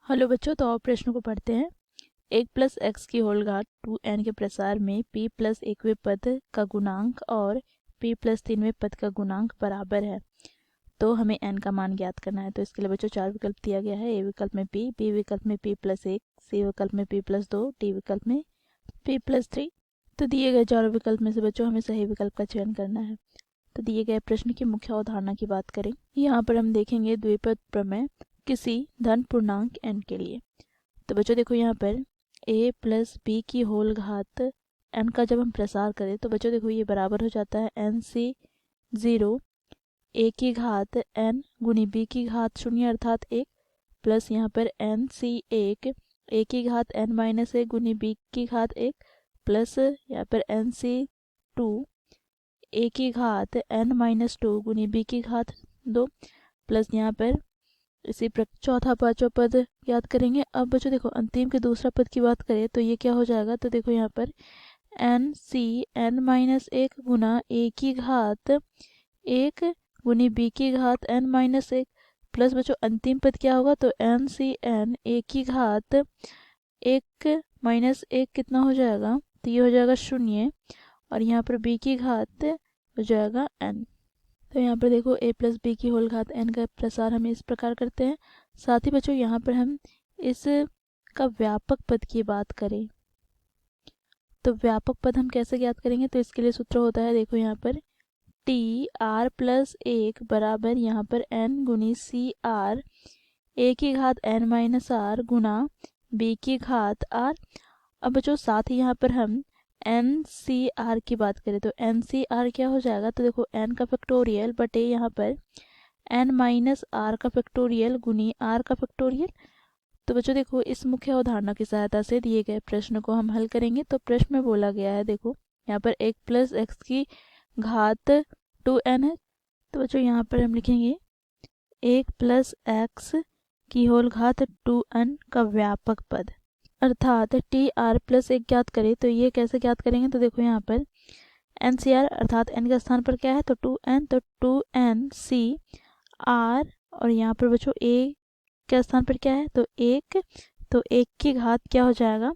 Hello बच्चों, तो और प्रश्नों को पढ़ते हैं। 1 + x की होल घात 2n के प्रसार में p + 1वें पद का गुणांक और p + 3वें पद का गुणांक बराबर है, तो हमें n का मान ज्ञात करना है। तो इसके लिए बच्चों 4 विकल्प दिया गया है। a विकल्प में p, b विकल्प में p + 1, c विकल्प में p + 2, d विकल्प में p + 3। तो दिए गए चारों विकल्प में से बच्चों हमें सही विकल्प का चयन करना है। तो दिए गए प्रश्न की मुख्य अवधारणा की बात करें, यहाँ पर हम देखेंगे द्विपद प्रमेय किसी धन पूर्णांक n के लिए। तो बच्चों देखो यहाँ पर a + b की होल घात n का जब हम प्रसार करें तो बच्चों देखो ये बराबर हो जाता है nc0 a की घात n गुनी b की घात 0 अर्थात 1 प्लस यहाँ पर nc1 a की घात n-1 गुनी b की घात 1 प्लस यहाँ पर nc2 a की घात n-2 गुनी b की घात 2 प्लस यहाँ पर इसी चौथा पांचवा पद याद करेंगे। अब बच्चों देखो अंतिम के दूसरा पद की बात करें तो ये क्या हो जाएगा, तो देखो यहाँ पर nc(n-1) गुना a की घात 1 गुनी b की घात n-1 प्लस बच्चों अंतिम पद क्या होगा, तो nc(n) a की घात 1 - 1 कितना हो जाएगा, तो ये हो जाएगा 0 और यहाँ पर b की घात हो जाएगा n। तो यहाँ पर देखो a + b की होल घात n का प्रसार हम इस प्रकार करते हैं। साथ ही बच्चों यहाँ पर हम इस का व्यापक पद की बात करें तो व्यापक पद हम कैसे ज्ञात करेंगे, तो इसके लिए सूत्र होता है देखो यहाँ पर t(r+1) बराबर यहाँ पर n गुनी c(r) a की घात n-r गुना b की घात r। अब बच्चों साथ ही यहाँ पर हम NCR की बात करें तो NCR क्या हो जाएगा, तो देखो n का फैक्टोरियल बटे यहाँ पर n-r का फैक्टोरियल गुनी r का फैक्टोरियल। तो बच्चों देखो इस मुख्य अवधारणा की सहायता से दिए गए प्रश्न को हम हल करेंगे। तो प्रश्न में बोला गया है देखो यहाँ पर 1 + x की घात 2n है। तो बच्चों यहाँ पर हम लिखेंगे 1 + x की होल घात 2n का व्यापक पद अर्थात tr+1 ज्ञात करें। तो ये कैसे ज्ञात करेंगे, तो देखो यहाँ पर NCR अर्थात n का स्थान पर क्या है, तो 2n, तो 2nCr और यहाँ पर बच्चों a के स्थान पर क्या है, तो 1, तो 1 की घात क्या हो जाएगा,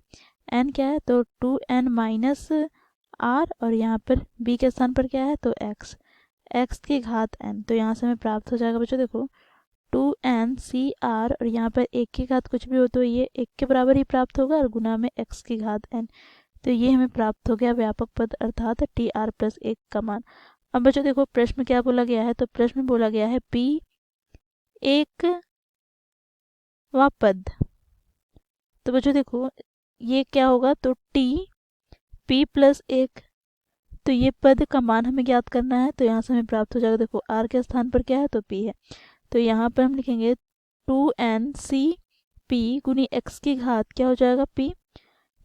n क्या है, तो 2n-r और यहाँ पर b के स्थान पर क्या है, तो x की घात n। तो यहाँ से हमें प्राप्त हो जाएगा बच्चों देखो 2nCr और यहाँ पर 1 की घात कुछ भी हो तो ये 1 के बराबर ही प्राप्त होगा और गुना में x की घात n। तो ये हमें प्राप्त हो गया व्यापक पद अर्थात tr+1 का मान। अब बच्चों देखो प्रश्न में क्या बोला गया है, तो प्रश्न में बोला गया है p 1वां पद। तो बच्चों देखो ये क्या होगा, तो p + 1, तो ये पद का मान हमें ज्ञात करना है। तो यहाँ से हमें प्राप्त हो जाएगा देखो r के स्थान पर क्या है, तो p है। तो यहाँ पर हम लिखेंगे 2nCp गुनी x की घात क्या हो जाएगा p।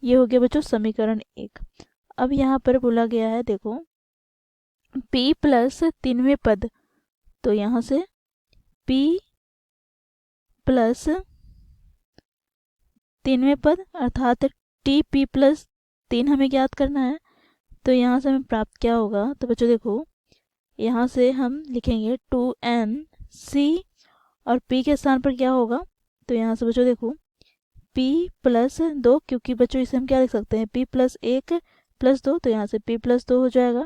ये हो गया बच्चों समीकरण 1। अब यहाँ पर बोला गया है देखो p + 3वें पद, तो यहाँ से p + 3वें पद अर्थात tp + 3 हमें ज्ञात करना है। तो यहाँ से हमें प्राप्त क्या होगा, तो बच्चों देखो यहाँ से हम लिखेंगे 2nC और p के स्थान पर क्या होगा, तो यहाँ से बच्चों देखो p + 2, क्योंकि बच्चों इसे हम क्या लिख सकते हैं p + 1 + 2, तो यहाँ से p + 2 हो जाएगा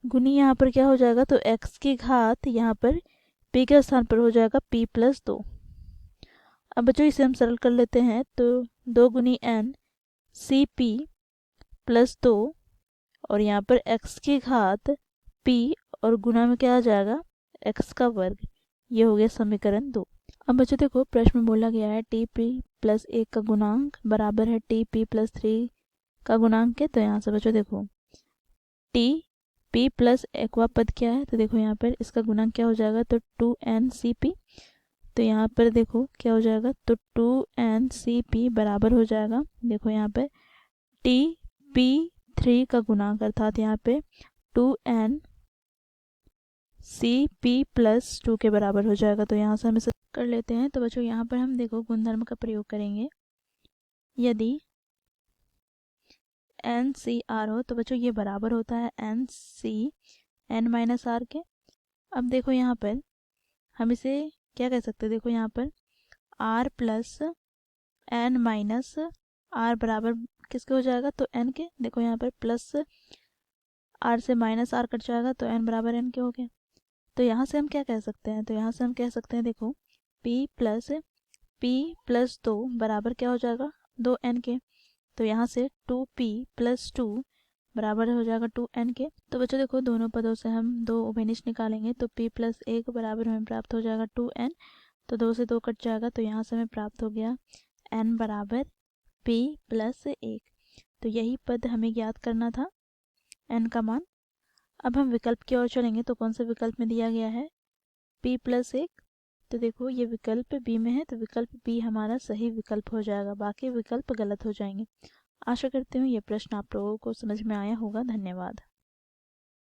गुनी यहाँ पर क्या हो जाएगा, तो x की घात यहाँ पर p के स्थान पर हो जाएगा p + 2। अब बच्चों इसे हम सरल कर लेते हैं तो 2 गुनी n Cp + 2 और यहाँ पर x की घात p और गुना में क्या आ जाएगा x का वर्ग। ये हो गया समीकरण 2। अब बच्चों देखो प्रश्न में बोला गया है tp + 1 का गुणांक बराबर है tp + 3 का गुणांक है। तो यहाँ से बच्चों देखो tp + 1वां पद क्या है, तो देखो यहाँ पर इसका गुणांक क्या हो जाएगा, तो 2nCp। तो यहाँ पर देखो क्या हो जाएगा, तो 2nCp बराबर हो जाएगा देखो यहाँ पर tp3 का गुणांक अर्थात यहाँ पे 2nCp + 2 के बराबर हो जाएगा। तो यहाँ से हम इसे कर लेते हैं। तो बच्चों यहाँ पर हम देखो गुणधर्म का प्रयोग करेंगे। यदि NCr हो तो बच्चों ये बराबर होता है NCn-r के। अब देखो यहाँ पर हम इसे क्या कह सकते हैं, देखो यहाँ पर r + एन माइनस आर बराबर किसके हो जाएगा, तो एन के। देखो यहाँ पर प्लस आर से माइनस आर कट जाएगा तो एन बराबर एन के हो गया। तो यहाँ से हम क्या कह सकते हैं, तो यहाँ से हम कह सकते हैं देखो पी प्लस 2 बराबर क्या हो जाएगा, 2n के। तो यहाँ से 2p प्लस 2 बराबर हो जाएगा 2n के। तो बच्चों देखो दोनों पदों से हम दो उभयनिष्ठ निकालेंगे तो p प्लस 1 बराबर हमें प्राप्त हो जाएगा 2n। तो 2 से 2 कट जाएगा तो यहाँ से हमें प्राप्त हो गया n बराबर p प्लस 1। तो यही पद हमें ज्ञात करना था, n का मान। अब हम विकल्प की ओर चलेंगे तो कौन से विकल्प में दिया गया है, p प्लस 1। तो देखो ये विकल्प बी में है तो विकल्प बी हमारा सही विकल्प हो जाएगा, बाकी विकल्प गलत हो जाएंगे। आशा करती हूँ ये प्रश्न आप लोगों को समझ में आया होगा। धन्यवाद।